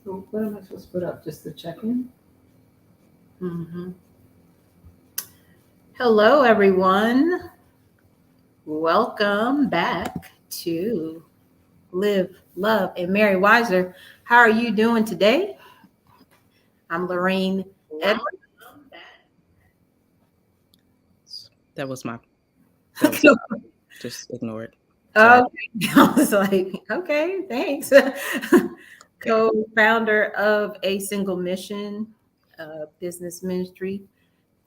So what am I supposed to put up? Just the check-in? Mm-hmm. Hello, everyone. Welcome back to Live, Love, and Mary Weiser. How are you doing today? I'm Lorraine Edwards. That was my that was just ignore it. Okay. Sorry. I was like, okay, thanks. Yeah. Co-founder of A Single Mission business ministry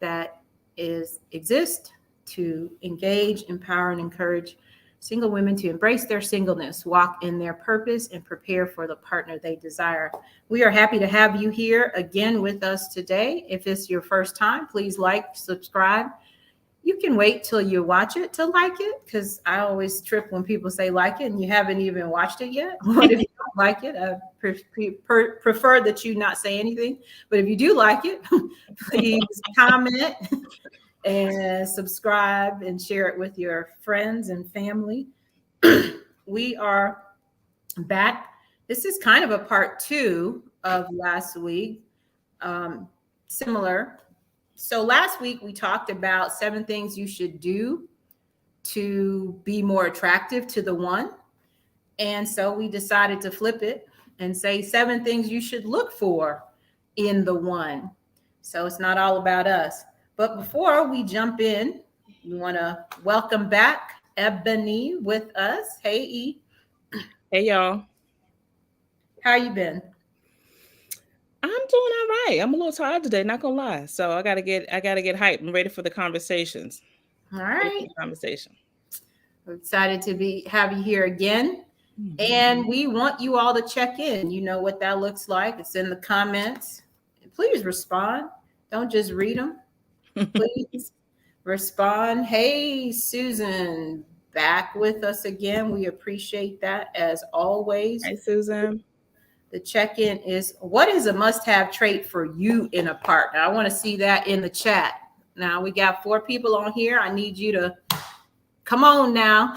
that exists to engage, empower, and encourage single women to embrace their singleness, walk in their purpose, and prepare for the partner they desire. We are happy to have you here again with us today. If it's your first time, please like, subscribe. You can wait till you watch it to like it, because I always trip when people say like it and you haven't even watched it yet. What if you don't like it? I prefer that you not say anything. But if you do like it, please comment and subscribe and share it with your friends and family. We are back. This is kind of a part two of last week. Um, Similar. So last week we talked about 7 things you should do to be more attractive to the one. And so we decided to flip it and say 7 things you should look for in the one. So it's not all about us. But before we jump in, we want to welcome back Ebony with us. Hey, E, Hey y'all. how you been? I'm doing all right. I'm a little tired today, not gonna lie. So I gotta get hyped. I'm ready for the conversations. All Ready for right. the conversation. We're excited to have you here again. And we want you all to check in. You know what that looks like. It's in the comments. Please respond. Don't just read them. Please respond. Hey, Susan, back with us again. We appreciate that as always. Hey Susan. The check in is, what is a must have trait for you in a partner? I want to see that in the chat. Now, we got 4 people on here. I need you to come on now.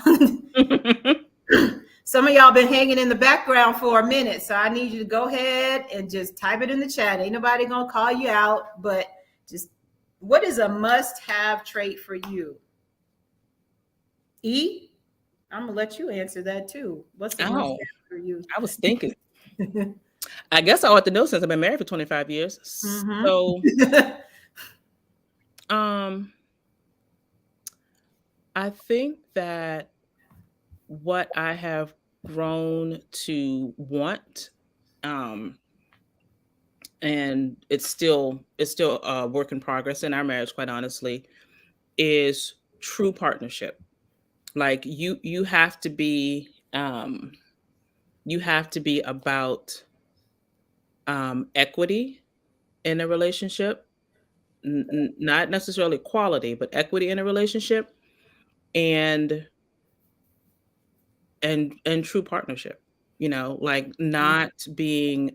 Some of y'all been hanging in the background for a minute, so I need you to go ahead and just type it in the chat. Ain't nobody gonna call you out, but just, what is a must-have trait for you? E, I'm gonna let you answer that too. What's a Oh, must-have for you? I was thinking. I guess I ought to know since I've been married for 25 years. So um I think that what I have grown to want, um, and it's still a work in progress in our marriage, quite honestly, is true partnership. Like you have to be about equity in a relationship, not necessarily quality, but equity in a relationship, and and true partnership. Like not being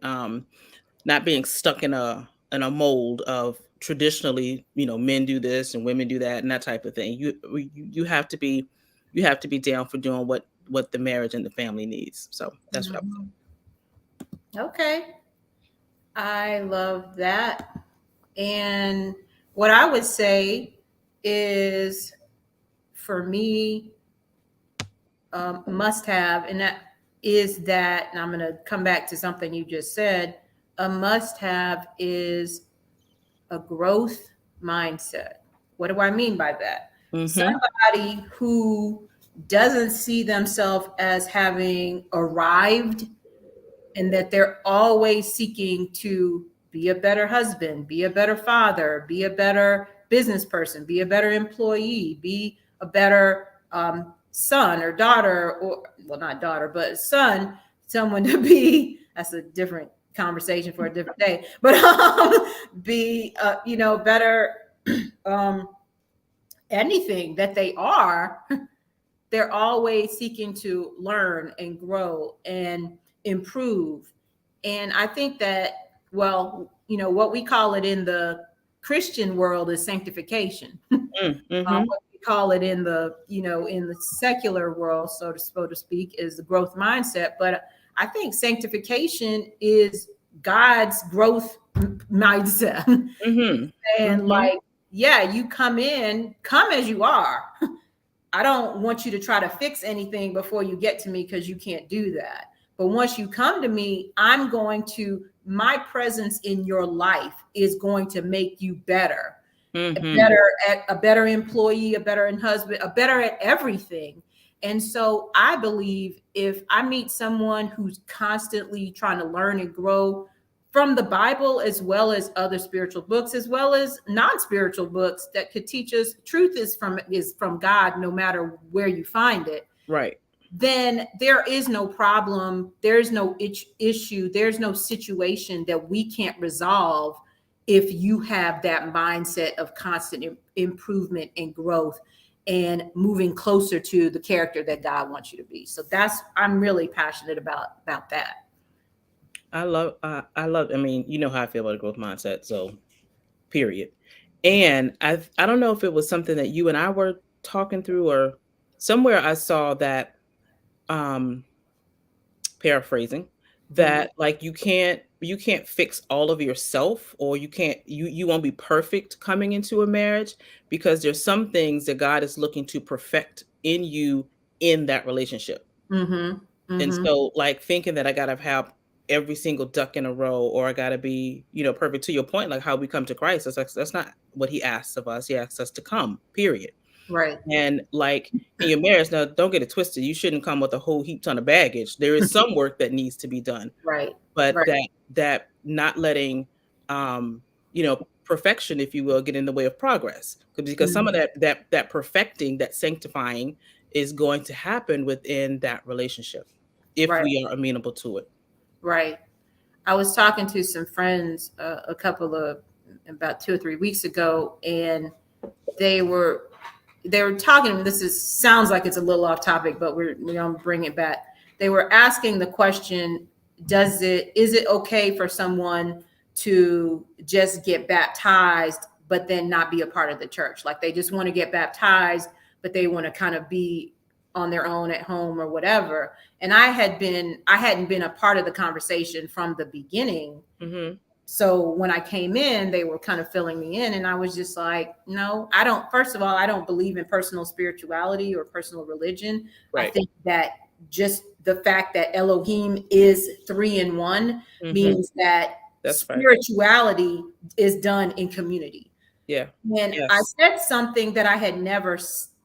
stuck in a mold of traditionally, men do this and women do that and that type of thing. You have to be down for doing what the marriage and the family needs. So that's what I would Okay, I love that. And what I would say is, for me, must have, and that is that, and I'm going to come back to something you just said. A must have is a growth mindset. What do I mean by that? say. Somebody who doesn't see themselves as having arrived, and that they're always seeking to be a better husband, be a better father, be a better business person, be a better employee, be a better son or daughter, or, well, not daughter, but son, someone to be, that's a different conversation for a different day, but be, better, um, anything that they are. They're always seeking to learn and grow and improve. And I think that, well, what we call it in the Christian world is sanctification. Mm-hmm. What we call it in the, in the secular world, so to speak, is the growth mindset. But I think sanctification is God's growth mindset. Mm-hmm. And Mm-hmm. like, yeah, you come as you are. I don't want you to try to fix anything before you get to me, because you can't do that. But once you come to me, my presence in your life is going to make you better, Mm-hmm. a better employee, a better husband, a better at everything. And so I believe if I meet someone who's constantly trying to learn and grow from the Bible, as well as other spiritual books, as well as non-spiritual books that could teach us truth is from God, no matter where you find it, Right. then there is no problem. There's no issue. There's no situation that we can't resolve if you have that mindset of constant improvement and growth and moving closer to the character that God wants you to be. So I'm really passionate about that. I love, I mean, you know how I feel about a growth mindset. So period. And I don't know if it was something that you and I were talking through, or somewhere I saw that, um, paraphrasing, Mhm. that like you can't fix all of yourself, or you won't be perfect coming into a marriage, because there's some things that God is looking to perfect in you in that relationship. Mhm. And Mhm. so, like, thinking that I gotta have every single duck in a row, or I gotta be, perfect, to your point, like how we come to Christ. That's not what he asks of us. He asks us to come, period. Right. And like in your marriage, now don't get it twisted. You shouldn't come with a whole heap ton of baggage. There is some work that needs to be done, Right. but Right. that not letting perfection, if you will, get in the way of progress. Because some of Mhm. that perfecting, that sanctifying, is going to happen within that relationship if Right. we are amenable to it. Right. I was talking to some friends about 2 or 3 weeks ago, and they were talking. Sounds like it's a little off topic, but we're gonna bring it back. They were asking the question: is it okay for someone to just get baptized but then not be a part of the church? Like they just want to get baptized, but they want to kind of be on their own at home or whatever. And I hadn't been a part of the conversation from the beginning. Mm-hmm. So when I came in, they were kind of filling me in, and I was just like, no, I don't. First of all, I don't believe in personal spirituality or personal religion. I Right. think that just the fact that Elohim is 3 in 1 Mm-hmm. means that That's right. spirituality is done in community. Yeah. And I Yes. said something that I had never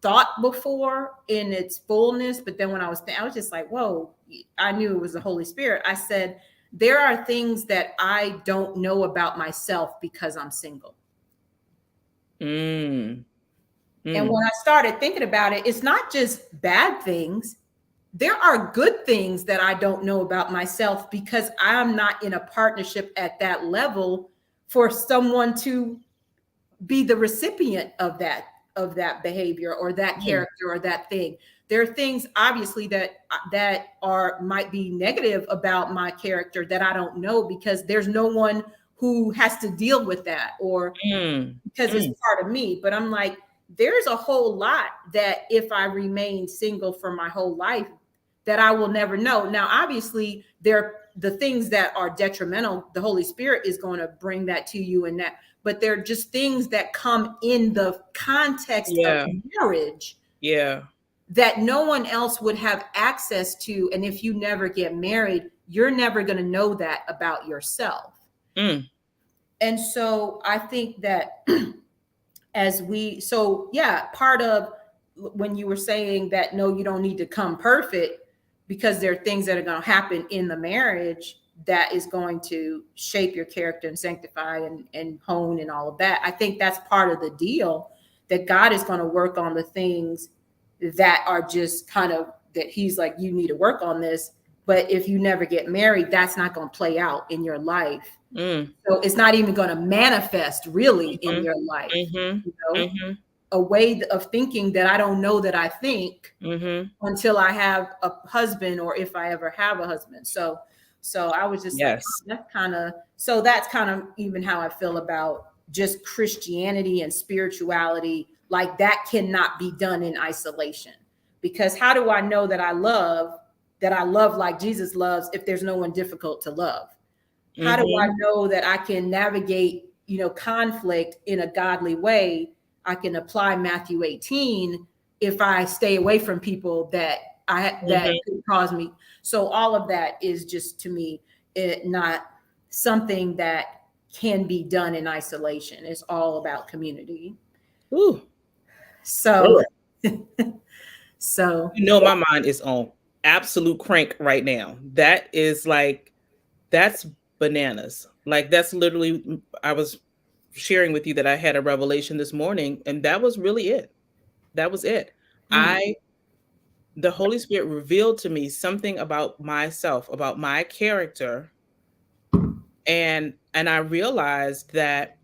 thought before in its fullness, but then when I was just like, whoa, I knew it was the Holy Spirit. I said, there are things that I don't know about myself because I'm single. Mm. And Mm. when I started thinking about it, it's not just bad things. There are good things that I don't know about myself because I'm not in a partnership at that level for someone to be the recipient of that behavior or that Mm. character or that thing. There are things obviously that are might be negative about my character that I don't know because there's no one who has to deal with that, or Mm. because it's Mm. part of me. But I'm like, there's a whole lot that if I remain single for my whole life, that I will never know. Now, obviously, the things that are detrimental, the Holy Spirit is going to bring that to you, and that, but they're just things that come in the context of Yeah. marriage Yeah. that no one else would have access to. And if you never get married, you're never going to know that about yourself. Mm. And so I think that part of when you were saying that, no, you don't need to come perfect, because there are things that are going to happen in the marriage that is going to shape your character and sanctify and hone and all of that. I think that's part of the deal, that God is going to work on the things that are just kind of that he's like, you need to work on this. But if you never get married, that's not going to play out in your life. Mm. So it's not even going to manifest really in Mhm. your life, Mhm. you know, Mhm. a way of thinking that I don't know that I think Mhm. until I have a husband, or if I ever have a husband. So I was just like, Yes. that's kind of even how I feel about just Christianity and spirituality. Like that cannot be done in isolation, because how do I know that I love like Jesus loves if there's no one difficult to love? How do I Mhm. know that I can navigate, conflict in a godly way? I can apply Matthew 18 if I stay away from people that Mhm. could cause me. So all of that is just to me not something that can be done in isolation. It's all about community. Ooh, So girl. so You know my mind is on absolute crank right now. That is like that's bananas. Like that's literally I was sharing with you that I had a revelation this morning and that was really it. That was it. mm, I The Holy Spirit revealed to me something about myself, about my character, and I realized that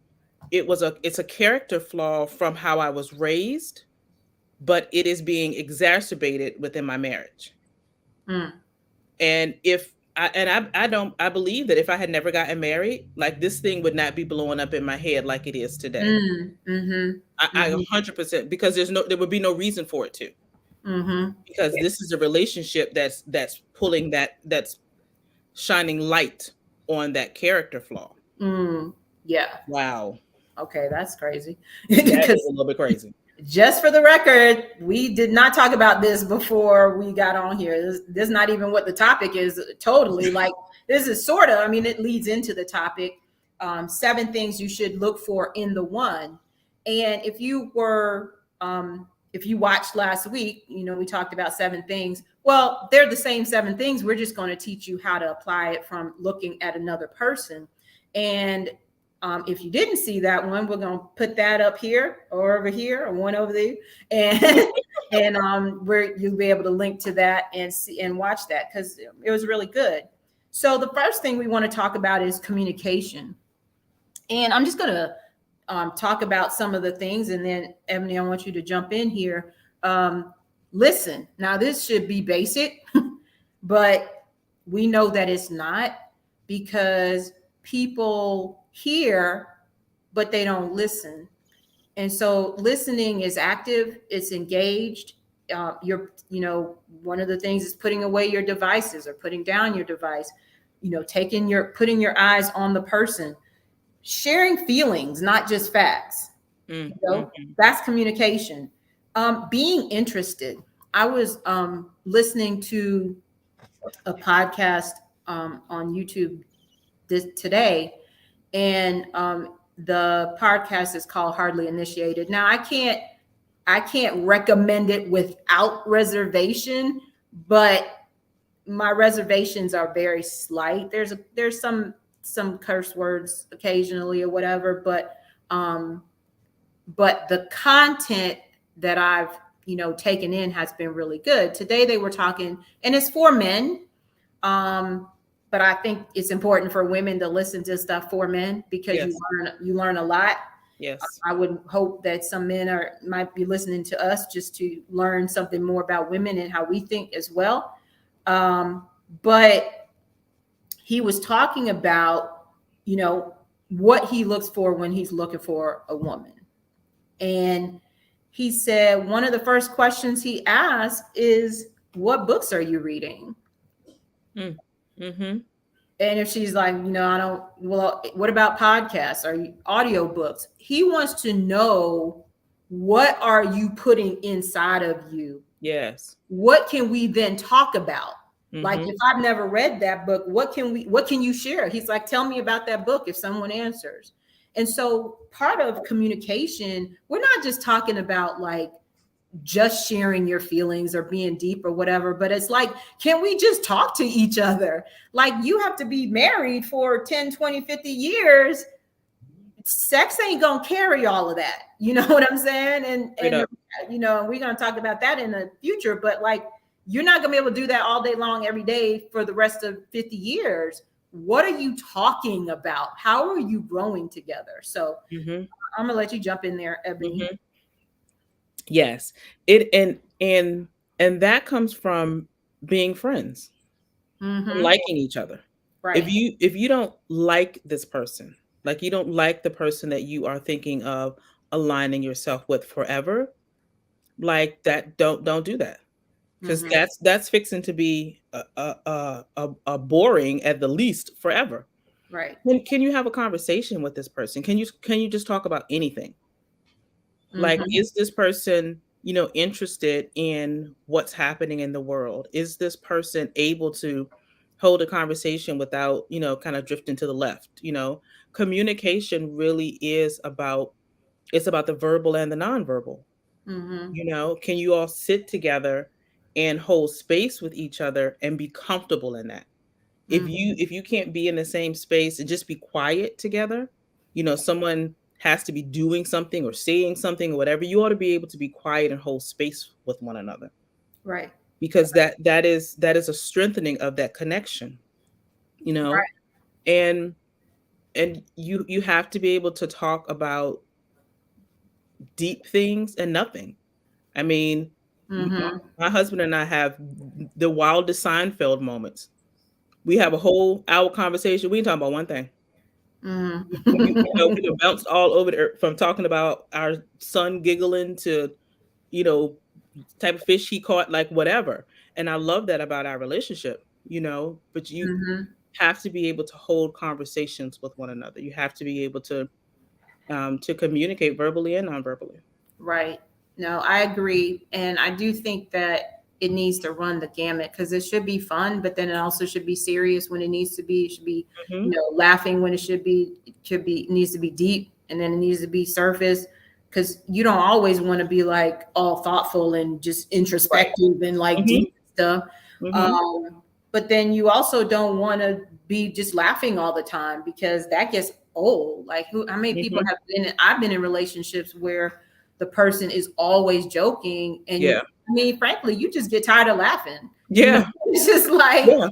it's a character flaw from how I was raised, but it is being exacerbated within my marriage. mm, And if I don't I believe that if I had never gotten married, like this thing would not be blowing up in my head like it is today. mhm, I mhm, 100% because there would be no reason for it to. mhm. Because this is a relationship that's pulling that's shining light on that character flaw. Mm, yeah. Wow. Okay, that's crazy. That is Because a little bit crazy. just for the record, we did not talk about this before we got on here. This is not even what the topic is totally. Like, this is sort of, I mean, it leads into the topic. 7 things you should look for in the one. And if you watched last week, we talked about 7 things. Well, they're the same 7 things. We're just going to teach you how to apply it from looking at another person. And if you didn't see that one, we're going to put that up here or over here or one over there, and where you'll be able to link to that and see and watch that because it was really good. So the first thing we want to talk about is communication, and I'm just going to talk about some of the things, and then Ebony, I want you to jump in here. Listen, now this should be basic, but we know that it's not because people hear, but they don't listen. And so listening is active, it's engaged. One of the things is putting away your devices or putting down your device, putting your eyes on the person, sharing feelings, not just facts. Mhm. That's communication. Being interested. I was listening to a podcast on YouTube today, and the podcast is called Hardly Initiated. Now, I can't recommend it without reservation, but my reservations are very slight. There's some curse words occasionally or whatever, but the content that I've taken in has been really good. Today they were talking, and it's for men, but I think it's important for women to listen to stuff for men because Yes. you learn a lot. Yes. I would hope that some men might be listening to us just to learn something more about women and how we think as well. But he was talking about, what he looks for when he's looking for a woman. And he said one of the first questions he asked is, "What books are you reading?" Mm. Mhm. And if she's like, I don't, well, what about podcasts or audio books? He wants to know, what are you putting inside of you? Yes. What can we then talk about? Like, Mhm. if I've never read that book, what can you share? He's like, tell me about that book if someone answers. And so part of communication, we're not just talking about like just sharing your feelings or being deep or whatever, but it's like, can we just talk to each other? Like, you have to be married for 10, 20, 50 years. Sex ain't gonna carry all of that. You know what I'm saying? Straight up. We're gonna talk about that in the future, but like, you're not gonna be able to do that all day long every day for the rest of 50 years. What are you talking about? How are you growing together? So Mhm. I'm gonna let you jump in there, Ebony. Mhm. Yes. It and that comes from being friends, from Mm-hmm. liking each other. Right. If you don't like this person, like you don't like the person that you are thinking of aligning yourself with forever, like that don't do that. Because Mm-hmm. that's fixing to be a boring at the least forever. Right. Can you have a conversation with this person? Can you just talk about anything? Like, Mm-hmm. is this person, interested in what's happening in the world? Is this person able to hold a conversation without, kind of drifting to the left? Communication really is about it's about the verbal and the nonverbal. Mm-hmm. Can you all sit together and hold space with each other and be comfortable in that? If Mm-hmm. you can't be in the same space and just be quiet together, someone has to be doing something or saying something or whatever, you ought to be able to be quiet and hold space with one another, Right. because that is a strengthening of that connection, you know? Right. And you have to be able to talk about deep things and nothing. I mean, Mm-hmm. my husband and I have the wildest Seinfeld moments. We have a whole hour conversation. We ain't talking about one thing. We Mm-hmm. done bounced all over from talking about our son giggling to, you know, type of fish he caught, like whatever. And I love that about our relationship, but you Mm-hmm. have to be able to hold conversations with one another. You have to be able to communicate verbally and non-verbally. Right. No, I agree. And I do think that it needs to run the gamut because it should be fun, but then it also should be serious when it needs to be. It should be, Hmm. laughing when it needs to be deep, and then it needs to be surface because you don't always want to be like all thoughtful and just Right. introspective and like Hmm. deep stuff. Hmm. But then you also don't want to be just laughing all the time because that gets old. Like how many people Hmm. I've been in relationships where the person is always joking and Yeah. I mean, frankly, you just get tired of laughing. Yeah. It's just like Yeah.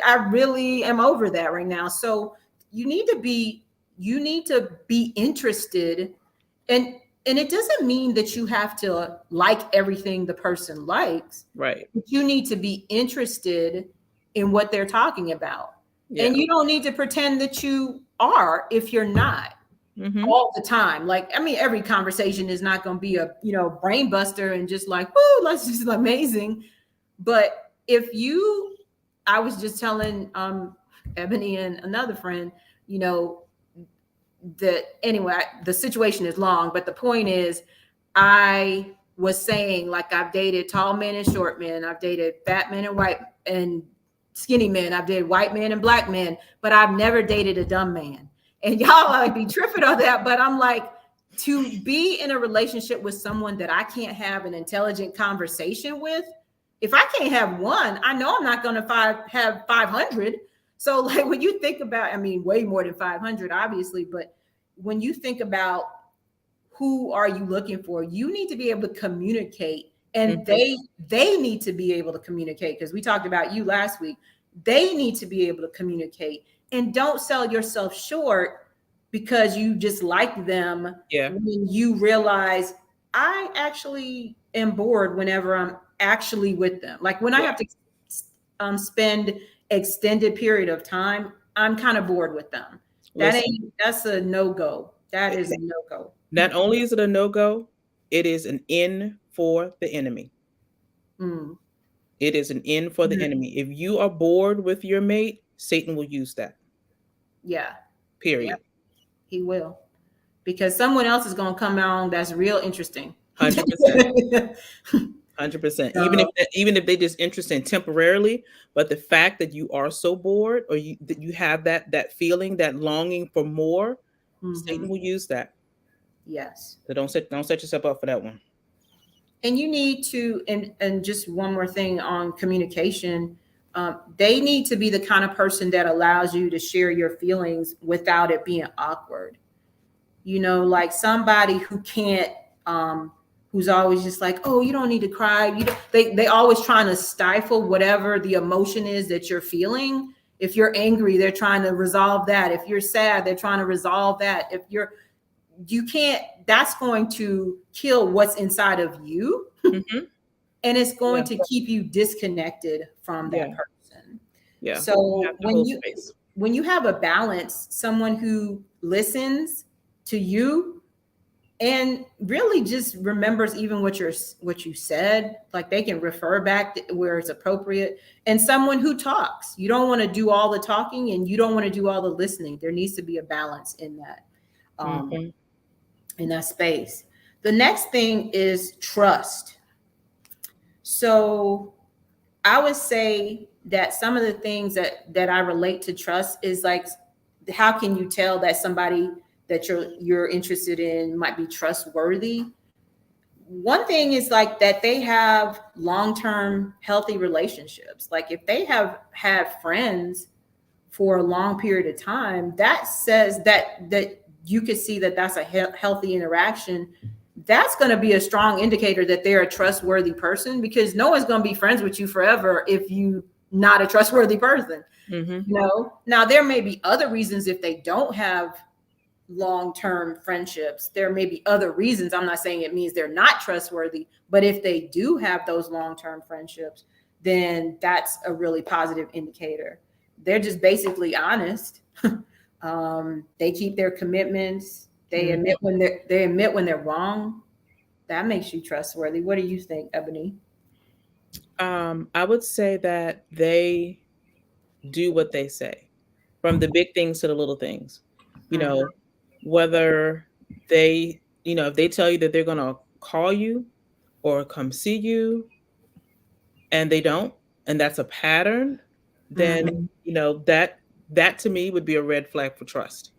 I really am over that right now. So you need to be interested, and it doesn't mean that you have to like everything the person likes, Right. but you need to be interested in what they're talking about. Yeah. And you don't need to pretend that you are if you're not Hmm. all the time. Like, I mean, every conversation is not going to be a, brain buster and just like, woo, that's just amazing. But I was just telling Ebony and another friend, you know, that anyway, the situation is long, but the point is, I was saying, like, I've dated tall men and short men, I've dated fat men and white and skinny men, I've dated white men and black men, but I've never dated a dumb man. And y'all like be tripping on that, but I'm like, to be in a relationship with someone that I can't have an intelligent conversation with, if I can't have one, I know I'm not going to have 500. So like when you think about, I mean, way more than 500, obviously, but when you think about who are you looking for, you need to be able to communicate, and Hmm. they need to be able to communicate, because we talked about you last week. They need to be able to communicate, and don't sell yourself short because you just like them Yeah. when you realize I actually am bored whenever I'm actually with them. Like when I Yeah. have to spend extended period of time, I'm kind of bored with them. Listen, That's a no-go. That is a no-go. not only is it a no-go, it is an in for the enemy. Mm. It is an in for the Mhm. enemy. If you are bored with your mate, Satan will use that. Yeah, yeah, Period. he will. Because someone else is going to come along that's real interesting. 100%. 100%. So, Even if they just interested temporarily, but the fact that you are so bored, or that you have that feeling, that longing for more, Satan mhm, will use that. yes. So don't set yourself up for that one. And you need to, and just one more thing on communication. They need to be the kind of person that allows you to share your feelings without it being awkward. Like somebody who can't, who's always just like, oh, you don't need to cry. They always trying to stifle whatever the emotion is that you're feeling. If you're angry, they're trying to resolve that. If you're sad, they're trying to resolve that. You can't, that's going to kill what's inside of you. Hmm. And it's going Yeah. to keep you disconnected from that Yeah. person. Yeah. You So have to hold space. when you have a balance, someone who listens to you and really just remembers even what you said. Like they can refer back to where it's appropriate. And someone who talks, you don't want to do all the talking and you don't want to do all the listening. There needs to be a balance in that, Mm-hmm. in that space. The next thing is trust. So I would say that some of the things that I relate to trust is like, how can you tell that somebody that you're interested in might be trustworthy? One thing is like that they have long-term healthy relationships. Like if they have had friends for a long period of time, that says that you could see that that's a healthy interaction. That's going to be a strong indicator that they're a trustworthy person, because no one's going to be friends with you forever if you not a trustworthy person. Mm-hmm. You know, now there may be other reasons if they don't have long-term friendships. There may be other reasons. I'm not saying it means they're not trustworthy, but if they do have those long-term friendships, then that's a really positive indicator. They're just basically honest. They keep their commitments. They admit when they're wrong. That makes you trustworthy. What do you think, Ebony? I would say that they do what they say, from the big things to the little things. You know, whether they, if they tell you that they're going to call you or come see you and they don't, and that's a pattern, then, that to me would be a red flag for trust.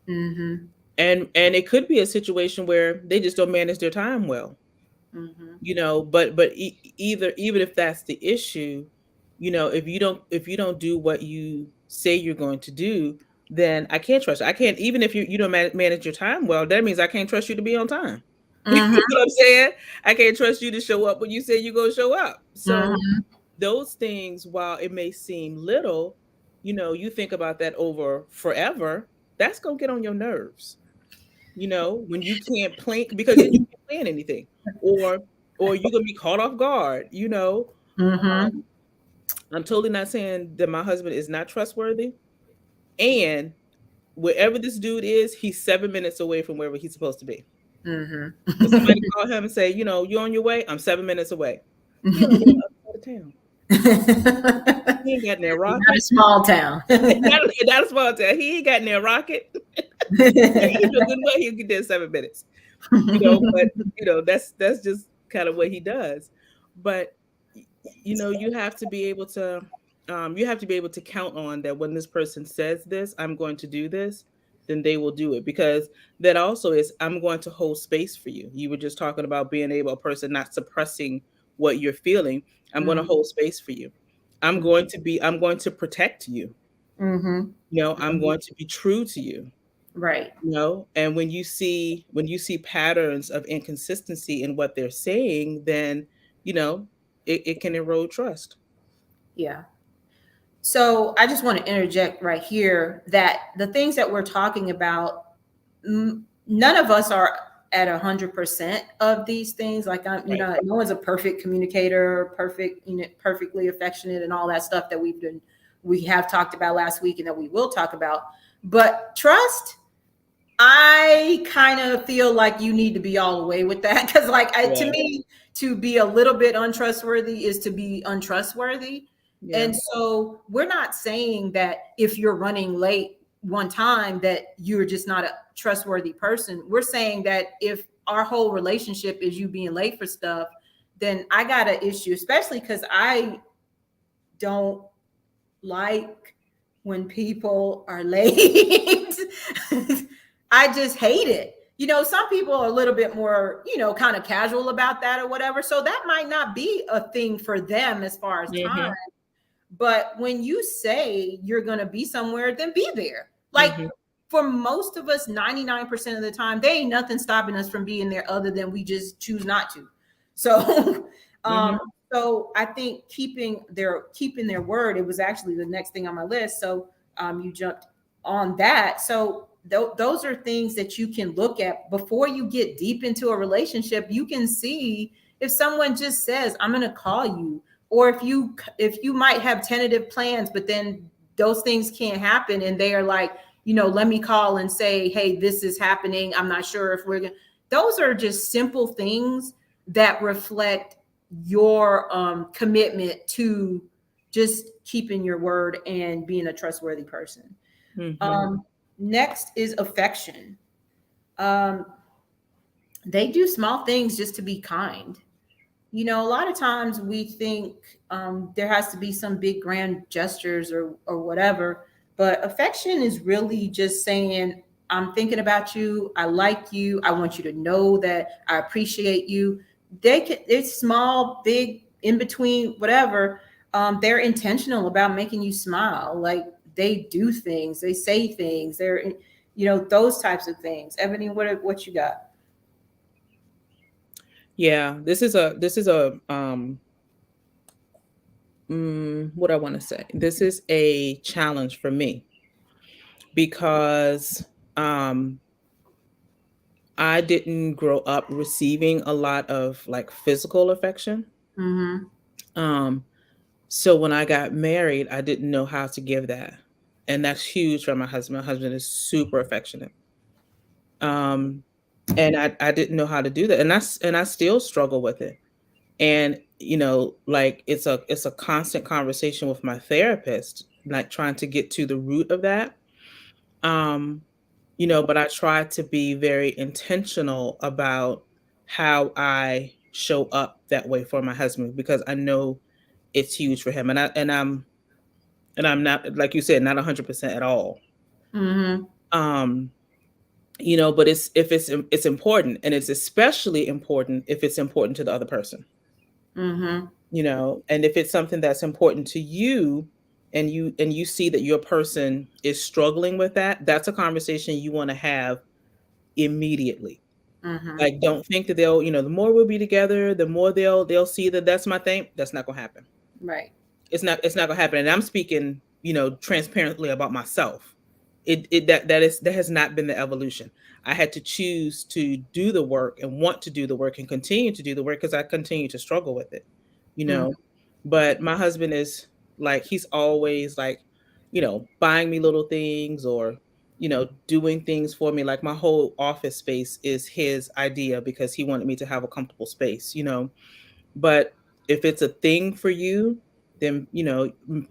Mm-hmm. And it could be a situation where they just don't manage their time well. Mm-hmm. But either, even if that's the issue, if you don't do what you say you're going to do, then I can't trust you. I can't, even if you don't manage your time well, that means I can't trust you to be on time. You know what I'm saying? I can't trust you to show up when you say you're going to show up. So those things, while it may seem little, you think about that over forever, that's going to get on your nerves. When you can't plan, because then you can't plan anything, or you're gonna be caught off guard. Mm-hmm. I'm totally not saying that my husband is not trustworthy, and wherever this dude is, he's 7 minutes away from wherever he's supposed to be. Mm-hmm. If somebody call him and say, you on your way, I'm 7 minutes away. He on the other side of town. He ain't got near rocket. Not a small town. not a small town. He ain't got near rocket. He know good well he'll get there in 7 minutes. But that's just kind of what he does. But you have to be able to count on that when this person says this, I'm going to do this, then they will do it, because that also is, I'm going to hold space for you. You were just talking about being a person not suppressing what you're feeling. I'm going to hold space for you. I'm going to protect you. Mm-hmm. I'm going to be true to you. Right. And when you see patterns of inconsistency in what they're saying, then it can erode trust. Yeah. So I just want to interject right here that the things that we're talking about, none of us are at 100% of these things. Like no one's a perfect communicator, perfectly affectionate, and all that stuff that we have talked about last week and that we will talk about. But trust, I kind of feel like you need to be all the way with that, because to me, to be a little bit untrustworthy is to be untrustworthy. Yeah. And so we're not saying that if you're running late one time that you're just not a trustworthy person. We're saying that if our whole relationship is you being late for stuff, then I got an issue, especially because I don't like when people are late. I just hate it. Some people are a little bit more, kind of casual about that or whatever. So that might not be a thing for them as far as time. But when you say you're going to be somewhere, then be there. Like for most of us, 99% of the time, there ain't nothing stopping us from being there other than we just choose not to. So, so I think keeping their word, it was actually the next thing on my list. So you jumped on that. So those are things that you can look at before you get deep into a relationship. You can see if someone just says, I'm going to call you, or if you might have tentative plans, but then those things can't happen. And they are like, let me call and say, hey, this is happening. I'm not sure if we're going to, those are just simple things that reflect your commitment to just keeping your word and being a trustworthy person. Mhm. Next is affection. Um, they do small things just to be kind. You know, a lot of times we think there has to be some big grand gestures or whatever, but affection is really just saying, I'm thinking about you, I like you, I want you to know that I appreciate you. It's small, big, in between, whatever. They're intentional about making you smile. Like they do things, they say things, those types of things. Ebony, what you got? Yeah, this is a what I want to say. This is a challenge for me because um I didn't grow up receiving a lot of like physical affection. Mm-hmm. Um so when I got married, I didn't know how to give that. And that's huge for my husband. My husband is super affectionate. Um and I didn't know how to do that. And I still struggle with it. And like it's a constant conversation with my therapist, like trying to get to the root of that. um but I try to be very intentional about how I show up that way for my husband, because I know it's huge for him. And I'm not, like you said, not 100% at all. Mm-hmm. um but it's important, and it's especially important if it's important to the other person. Mm-hmm. And if it's something that's important to you, and you see that your person is struggling with that, that's a conversation you want to have immediately. Mm-hmm. Like, don't think that the more we'll be together, the more they'll see that that's my thing. That's not gonna happen. Right. It's not gonna happen. And I'm speaking, transparently about myself. That has not been the evolution. I had to choose to do the work and want to do the work and continue to do the work, because I continue to struggle with it. you Mm-hmm. know but my husband is like, he's always like, buying me little things, or doing things for me. Like, my whole office space is his idea, because he wanted me to have a comfortable space. But if it's a thing for you, then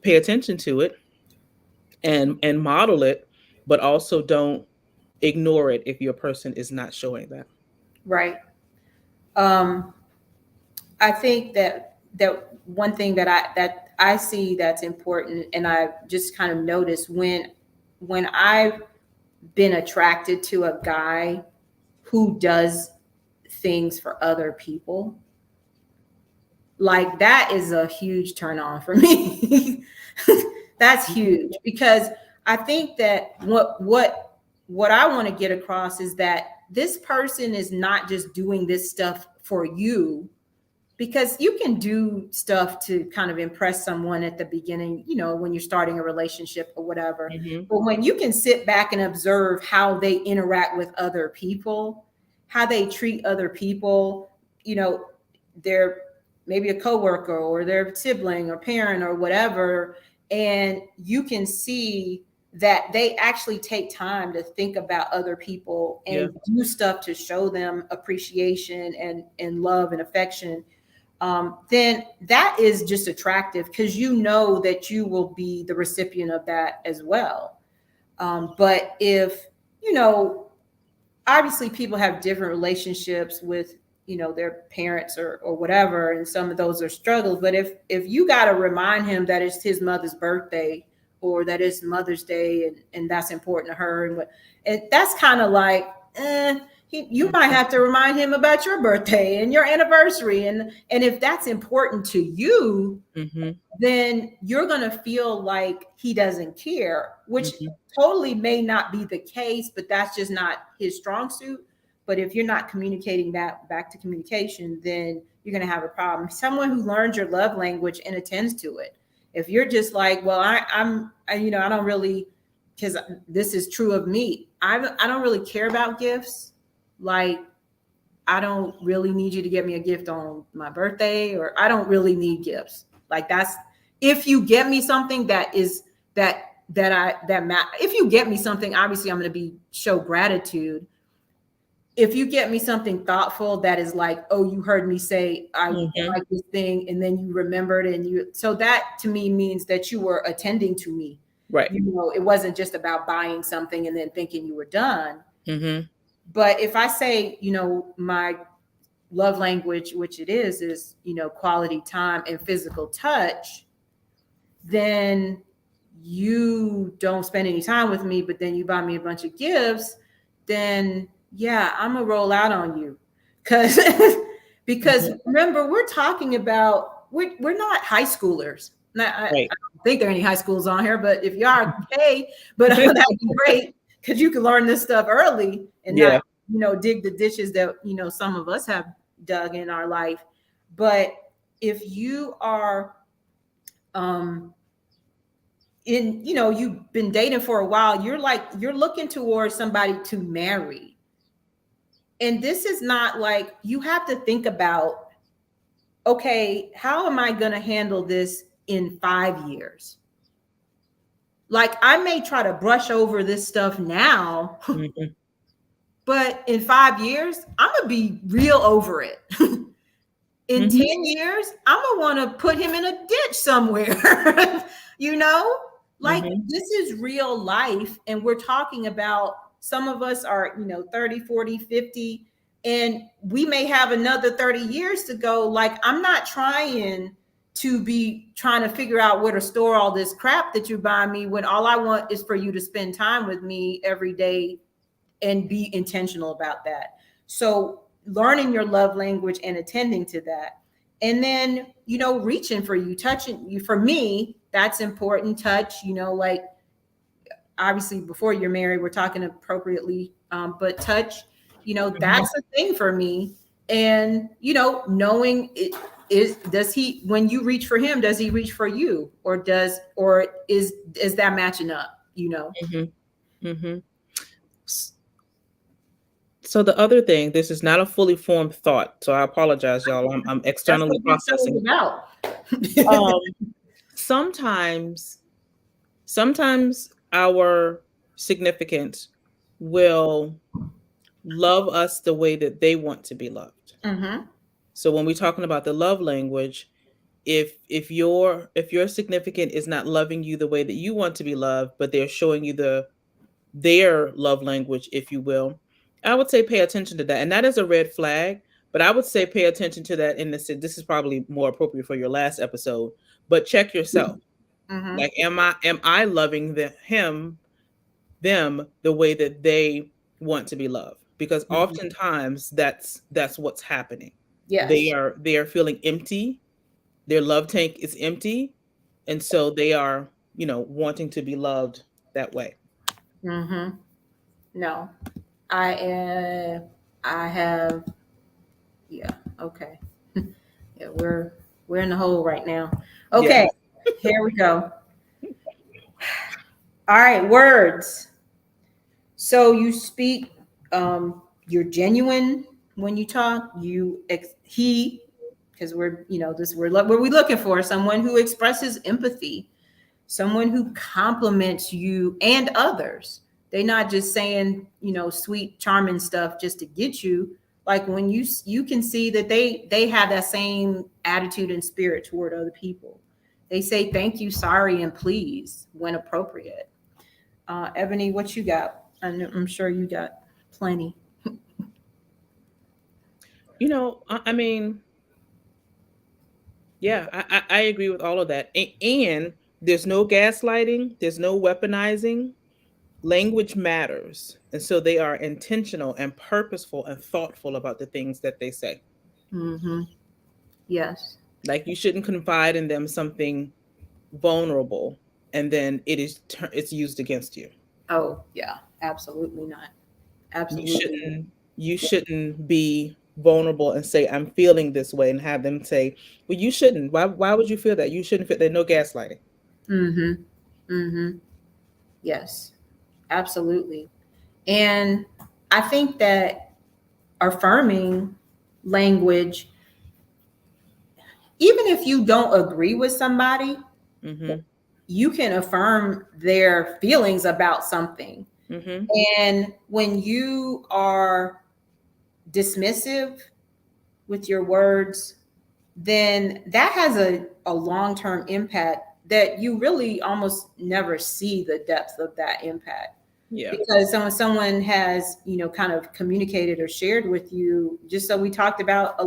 pay attention to it, and model it, but also don't ignore it if your person is not showing that. Right. Um, I think that one thing that I see that's important, and I just kind of noticed when I've been attracted to a guy who does things for other people, like that is a huge turn on for me. That's huge, because I think that what I want to get across is that this person is not just doing this stuff for you, because you can do stuff to kind of impress someone at the beginning, when you're starting a relationship or whatever. Hmm. But when you can sit back and observe how they interact with other people, how they treat other people, they're maybe a coworker or their sibling or parent or whatever, and you can see that they actually take time to think about other people Yeah. and do stuff to show them appreciation and love and affection, then that is just attractive, because you know that you will be the recipient of that as well. But if, you know, obviously people have different relationships with, their parents or whatever, and some of those are struggles. But if you got to remind him that it's his mother's birthday, or that it's Mother's Day, and that's important to her, and that's kind of like, you might have to remind him about your birthday and your anniversary, and if that's important to you, Hmm. then you're going to feel like he doesn't care, which Hmm. totally may not be the case, but that's just not his strong suit. But if you're not communicating that back to communication, then you're going to have a problem. Someone who learns your love language and attends to it. If you're just like, well, I don't really, because this is true of me. I don't really care about gifts. Like, I don't really need you to get me a gift on my birthday, or I don't really need gifts. Like, that's, if you get me something that is if you get me something, obviously I'm going to show gratitude. if you get me something thoughtful that is like, oh, you heard me say I Mhm. like this thing, and then you remembered, and you, so that to me means that you were attending to me. Right. You know, it wasn't just about buying something and then thinking you were done. Mhm. But if I say, you know, my love language, which it is, you know, quality time and physical touch, then you don't spend any time with me, but then you buy me a bunch of gifts, then yeah, I'm gonna roll out on you. Cause because Mhm. remember, we're talking about we're not high schoolers. Now, I Right. don't think there are any high schools on here, but if you are, hey, but that'd be great because you can learn this stuff early and Yeah. not, you know, dig the ditches that, you know, some of us have dug in our life. But if you are um in, you know, you've been dating for a while, you're like, you're looking towards somebody to marry. And this is not like, you have to think about, okay, how am I going to handle this in 5 years? Like, I may try to brush over this stuff now, Mhm. but in 5 years, I'm going to be real over it. In Mhm. 10 years, I'm gonna want to put him in a ditch somewhere. You know, like, Mhm. this is real life. And we're talking about, some of us are, you know, 30, 40, 50, and we may have another 30 years to go. Like, I'm not trying to be trying to figure out where to store all this crap that you buy me when all I want is for you to spend time with me every day and be intentional about that. So learning your love language and attending to that. And then, you know, reaching for you, touching you. For me, that's important. Touch, you know, like, obviously before you're married, we're talking appropriately. But touch, you know, Mhm. that's a thing for me. And, you know, knowing it is, does he, when you reach for him, does he reach for you? Or is that matching up, you know? Mhm. Mhm. S- So the other thing, this is not a fully formed thought, so I apologize, y'all. I'm That's what externally this show is processing. about. Um, sometimes, sometimes our significant will love us the way that they want to be loved. Mm-hmm. So when we're talking about the love language, if your significant is not loving you the way that you want to be loved, but they're showing you their love language, if you will, I would say pay attention to that. And that is a red flag, but I would say pay attention to that in this is probably more appropriate for your last episode, but check yourself. Mm-hmm. Like, am I loving them the way that they want to be loved? Because Mm-hmm. oftentimes that's what's happening. They Yes. are they are feeling empty. Their love tank is empty, and so they are, wanting to be loved that way. Mm-hmm. No, I I have, yeah. Okay. Yeah, we're in the hole right now. Yeah. Okay, here we go. All right, words. So you speak, you're genuine when you talk. He, because we're, you know, this, what are we looking for? Someone who expresses empathy, someone who compliments you and others. They're not just saying, you know, sweet, charming stuff just to get you. Like, when you can see that they have that same attitude and spirit toward other people. They say thank you, sorry, and please when appropriate. Ebony, what you got? I'm sure you got plenty. I mean, yeah, I agree with all of that. And there's no gaslighting, there's no weaponizing. Language matters. And so they are intentional and purposeful and thoughtful about the things that they say. Mm-hmm. Yes. Like, you shouldn't confide in them something vulnerable and then it's used against you. Oh, yeah. Absolutely not. You Absolutely not. shouldn't be vulnerable and say, I'm feeling this way, and have them say, well, you shouldn't. Why would you feel that? You shouldn't feel that. No gaslighting. Mm-hmm. Mm-hmm. Yes. Absolutely. And I think that affirming language, even if you don't agree with somebody, Mm-hmm. you can affirm their feelings about something. Mm-hmm. And when you are dismissive with your words, then that has a long-term impact that you really almost never see the depth of that impact. Yeah. Because when someone has, kind of communicated or shared with you, just so we talked about,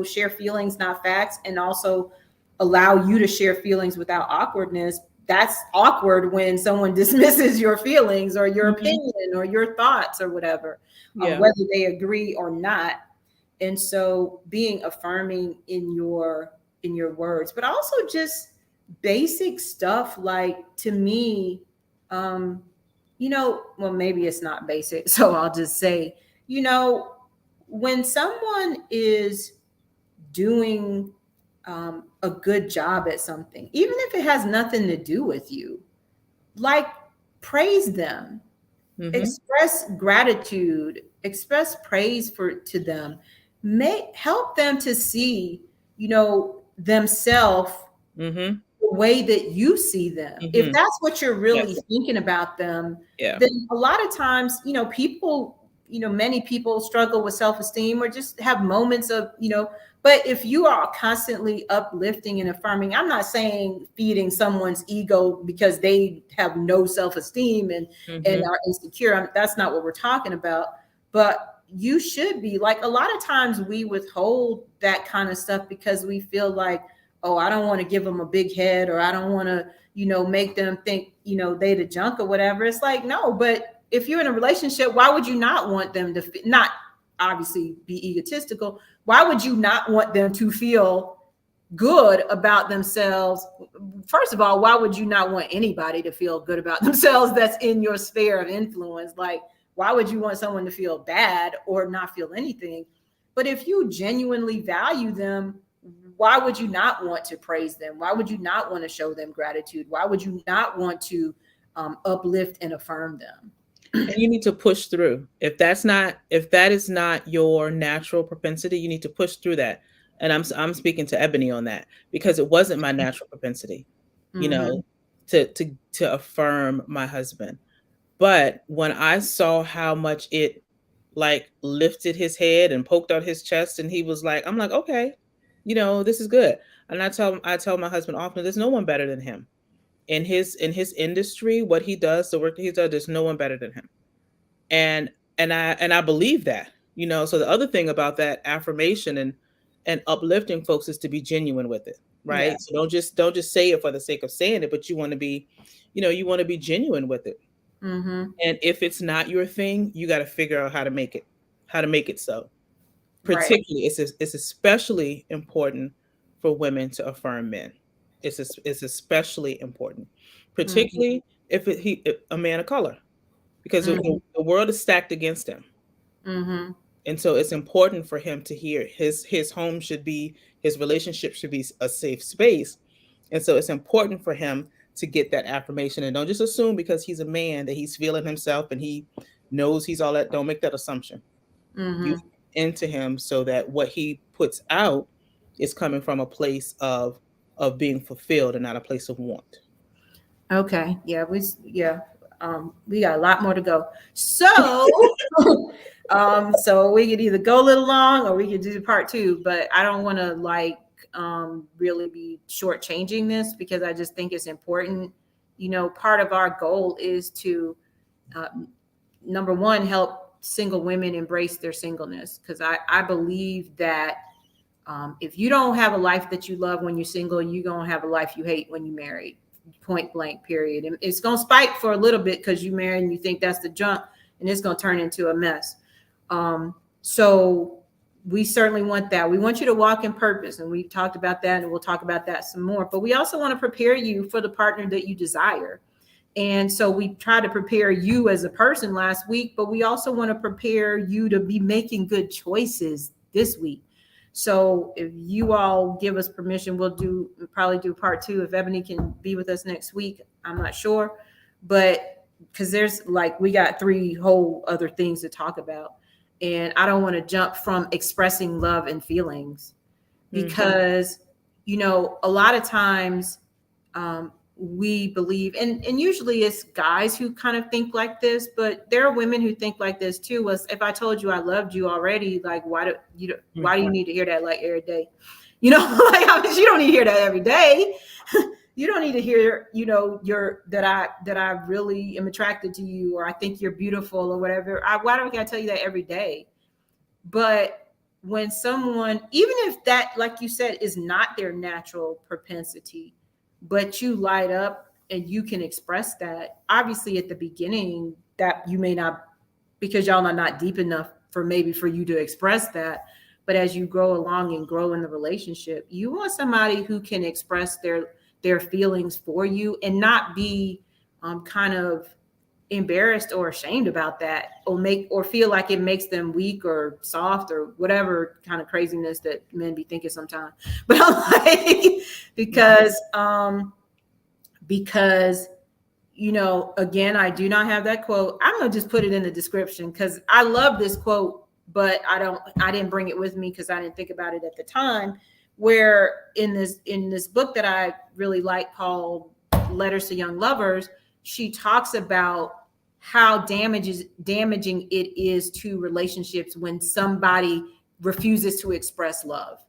share feelings, not facts, and also allow you to share feelings without awkwardness. That's awkward when someone dismisses your feelings or your opinion or your thoughts or whatever, Yeah. whether they agree or not. And so being affirming in your words, but also just basic stuff, like, to me, well, maybe it's not basic, so I'll just say, when someone is doing a good job at something, even if it has nothing to do with you, like, praise them, express gratitude, express praise to them, help them to see, themselves Mm-hmm. the way that you see them. If that's what you're really Yes. thinking about them, Yeah. then a lot of times, people, many people struggle with self-esteem or just have moments of, but if you are constantly uplifting and affirming, I'm not saying feeding someone's ego because they have no self-esteem and are insecure. That's not what we're talking about. But you should be, like, a lot of times we withhold that kind of stuff because we feel like, oh, I don't want to give them a big head, or I don't want to, make them think, they the junk or whatever. It's like, no, but if you're in a relationship, why would you not want them to not obviously be egotistical? Why would you not want them to feel good about themselves? First of all, why would you not want anybody to feel good about themselves that's in your sphere of influence? Like, why would you want someone to feel bad or not feel anything? But if you genuinely value them, why would you not want to praise them? Why would you not want to show them gratitude? Why would you not want to uplift and affirm them? And you need to push through. If that is not your natural propensity, you need to push through that. And I'm speaking to Ebony on that, because it wasn't my natural propensity, to affirm my husband. But when I saw how much it, like, lifted his head and poked out his chest, and he was like, I'm like, okay, this is good. And I tell my husband often, there's no one better than him in his industry. What he does, the work that he does, there's no one better than him. And I believe that. So the other thing about that affirmation and uplifting folks is to be genuine with it, right? Yeah. So don't just say it for the sake of saying it, but you want to be, you want to be genuine with it. And if it's not your thing, you got to figure out how to make it so. Particularly, it's especially important for women to affirm men. It's especially important, particularly if a man of color, because the world is stacked against him. And so it's important for him to hear his home should be, his relationship should be a safe space. And so it's important for him to get that affirmation. And don't just assume because he's a man that he's feeling himself and he knows he's all that. Don't make that assumption. You into him so that what he puts out is coming from a place of being fulfilled and not a place of want. Okay. Yeah. We got a lot more to go. So, so we could either go a little long or we could do part 2, but I don't want to really be shortchanging this because I just think it's important. Part of our goal is to, number one, help single women embrace their singleness. Because I believe that if you don't have a life that you love when you're single, you're going to have a life you hate when you're married. Point blank, period. And it's going to spike for a little bit because you married and you think that's the junk, and it's going to turn into a mess. So we certainly want that. We want you to walk in purpose. And we talked about that, and we'll talk about that some more. But we also want to prepare you for the partner that you desire. And so we try to prepare you as a person last week, but we also want to prepare you to be making good choices this week. So if you all give us permission, we'll probably do part 2. If Ebony can be with us next week, I'm not sure, but because there's we got 3 whole other things to talk about. And I don't want to jump from expressing love and feelings because, a lot of times we believe, and usually it's guys who kind of think like this, but there are women who think like this too. Was, if I told you I loved you already, like, why do you need to hear that like every day? You know, like, I mean, you don't need to hear that every day. You don't need to hear, that I really am attracted to you, or I think you're beautiful, or whatever. Why do I gotta tell you that every day? But when someone, even if that, like you said, is not their natural propensity, but you light up and you can express that, obviously at the beginning that you may not, because y'all are not deep enough for you to express that. But as you grow along and grow in the relationship, you want somebody who can express their feelings for you and not be kind of embarrassed or ashamed about that, or feel like it makes them weak or soft or whatever kind of craziness that men be thinking sometimes. But I'm like, because again, I do not have that quote. I'm gonna just put it in the description because I love this quote, but I didn't bring it with me because I didn't think about it at the time. Where in this book that I really like called Letters to Young Lovers, she talks about how damaging it is to relationships when somebody refuses to express love,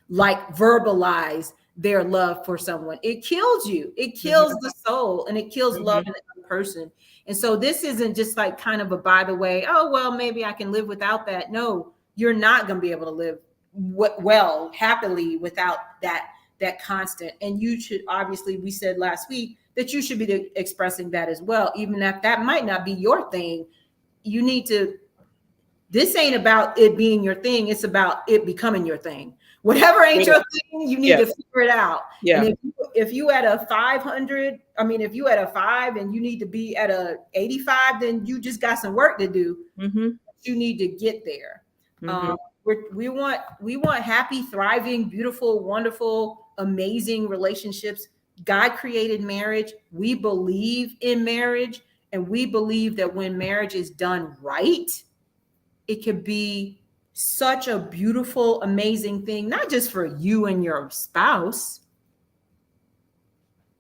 like verbalize their love for someone. It kills you. It kills the soul, and it kills love in the other person. And so this isn't just like kind of a by the way, oh, well, maybe I can live without that. No, you're not going to be able to live happily without that constant. And you should, obviously, we said last week that you should be expressing that as well, even if that might not be your thing. You need to, this ain't about it being your thing. It's about it becoming your thing. Whatever ain't your thing, you need to figure it out. Yeah. And if you at a 500, if you at a 5 and you need to be at a 85, then you just got some work to do. You need to get there. We want happy, thriving, beautiful, wonderful, amazing relationships. God created marriage. We believe in marriage, and we believe that when marriage is done right, it could be such a beautiful, amazing thing, not just for you and your spouse,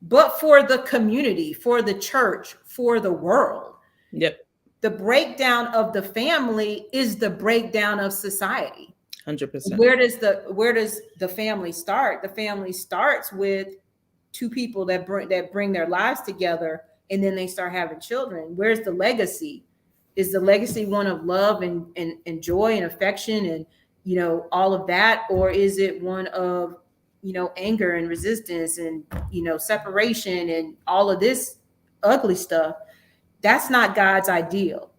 but for the community, for the church, for the world. Yep. The breakdown of the family is the breakdown of society. 100%. Where does the family start? The family starts with two people that bring their lives together, and then they start having children. Where's the legacy? Is the legacy one of love and joy and affection and all of that, or is it one of anger and resistance and separation and all of this ugly stuff? That's not God's ideal.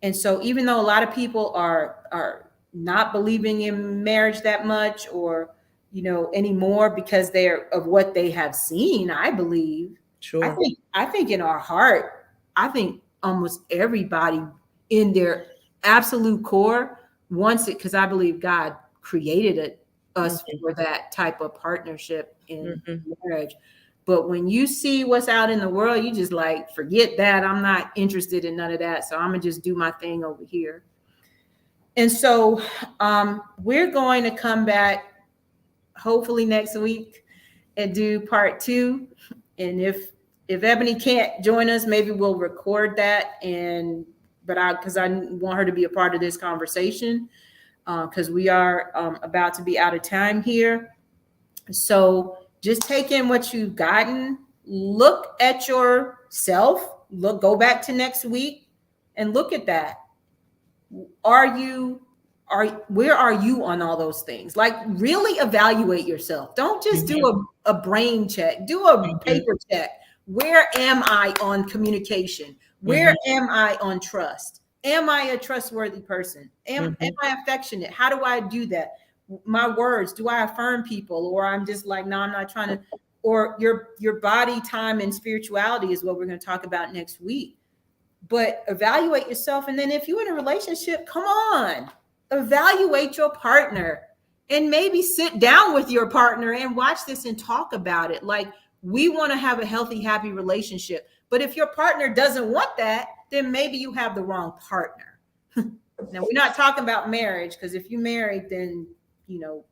And so even though a lot of people are not believing in marriage that much, or anymore, because they're of what they have seen, I believe. Sure. I think in our heart, I think almost everybody in their absolute core wants it, because I believe God created us for that type of partnership in marriage. But when you see what's out in the world, you just like, forget that. I'm not interested in none of that. So I'm gonna just do my thing over here. And so we're going to come back hopefully next week and do part 2. And if Ebony can't join us, maybe we'll record that. Because I want her to be a part of this conversation, because we are about to be out of time here. So just take in what you've gotten. Look at yourself. Go back to next week and look at that. Where are you on all those things? Like, really evaluate yourself. Don't just do a brain check. Do a paper check. Where am I on communication? Where am I on trust? Am I a trustworthy person? Am I affectionate? How do I do that? My words, do I affirm people, or I'm just like, no, I'm not trying to? Or your body, time, and spirituality is what we're going to talk about next week. But evaluate yourself. And then if you're in a relationship, come on, evaluate your partner, and maybe sit down with your partner and watch this and talk about it. Like, we want to have a healthy, happy relationship. But if your partner doesn't want that, then maybe you have the wrong partner. Now, we're not talking about marriage, because if you're married, then you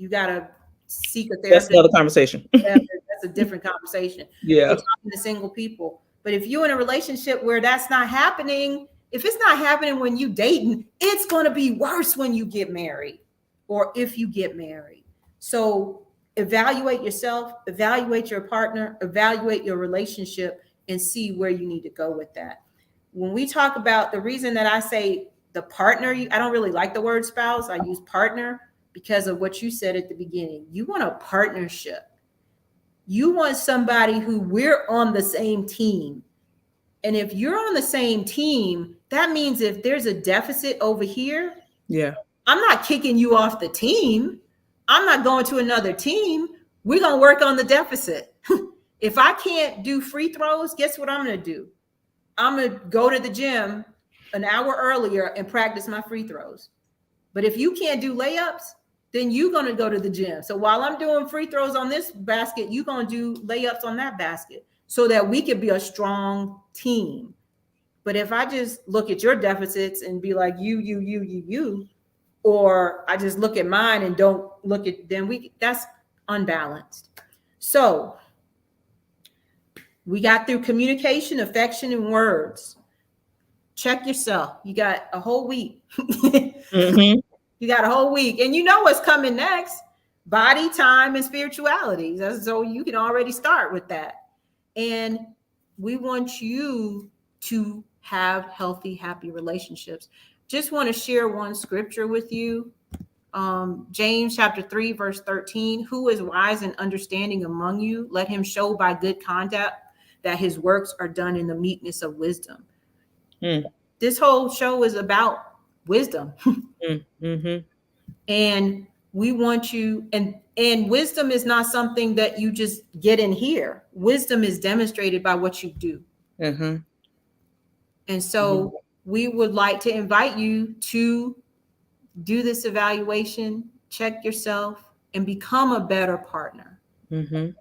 got to seek a therapist. That's another conversation. That's a different conversation. Yeah. We're talking to single people. But if you're in a relationship where that's not happening, if it's not happening when you dating, it's going to be worse when you get married or if you get married. So evaluate yourself, evaluate your partner, evaluate your relationship, and see where you need to go with that. When we talk about the reason that I say the partner, I don't really like the word spouse. I use partner because of what you said at the beginning. You want a partnership. You want somebody who we're on the same team. And if you're on the same team, that means if there's a deficit over here, Yeah. I'm not kicking you off the team. I'm not going to another team. We're going to work on the deficit. If I can't do free throws, guess what I'm going to do? I'm going to go to the gym an hour earlier and practice my free throws. But if you can't do layups, then you're going to go to the gym. So while I'm doing free throws on this basket, you're going to do layups on that basket so that we can be a strong team. But if I just look at your deficits and be like, you, or I just look at mine and don't look at, then that's unbalanced. So we got through communication, affection, and words. Check yourself. You got a whole week. Mm-hmm. You got a whole week. And you know what's coming next. Body, time, and spirituality. So you can already start with that. And we want you to have healthy, happy relationships. Just want to share one scripture with you. James chapter 3, verse 13. Who is wise and understanding among you? Let him show by good conduct that his works are done in the meekness of wisdom. This whole show is about wisdom. Mm-hmm. And we want you, and wisdom is not something that you just get in here. Wisdom is demonstrated by what you do. Mm-hmm. And so we would like to invite you to do this evaluation, check yourself, and become a better partner. Mm-hmm.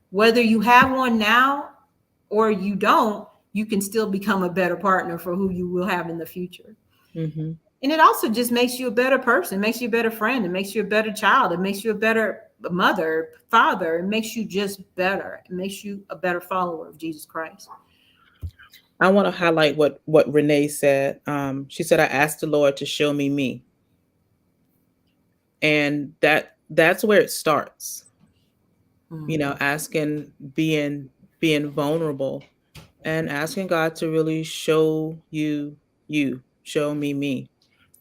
Whether you have one now or you don't, you can still become a better partner for who you will have in the future. Mm-hmm. And it also just makes you a better person, makes you a better friend, it makes you a better child, it makes you a better mother, father, it makes you just better. It makes you a better follower of Jesus Christ. I want to highlight what Renee said. She said, I asked the Lord to show me. And that's where it starts. You know, asking, being vulnerable and asking God to really show you, show me.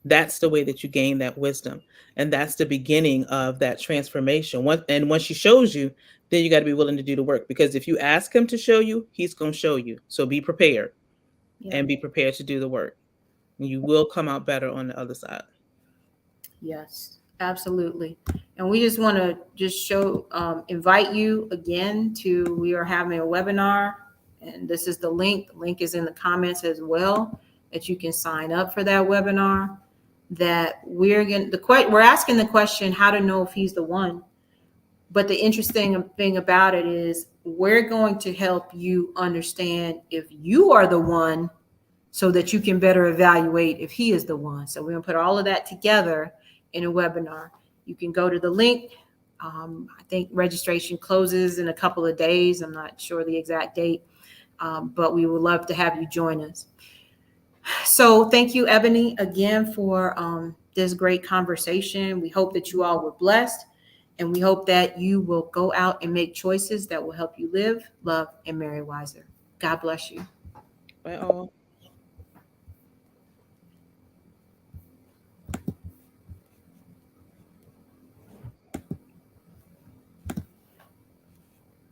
That's the way that you gain that wisdom. And that's the beginning of that transformation. Once she shows you, then you got to be willing to do the work, because if you ask him to show you, he's going to show you. So be prepared and be prepared to do the work. And you will come out better on the other side. Yes, absolutely. And we just want to invite you again we are having a webinar, and this is the link. The link is in the comments as well, that you can sign up for that webinar. That we're asking the question, how to know if he's the one. But the interesting thing about it is we're going to help you understand if you are the one, so that you can better evaluate if he is the one. So we're going to put all of that together in a webinar. You can go to the link. I think registration closes in a couple of days. I'm not sure the exact date, but we would love to have you join us. So thank you, Ebony, again for this great conversation. We hope that you all were blessed, and we hope that you will go out and make choices that will help you live, love, and marry wiser. God bless you. Bye all.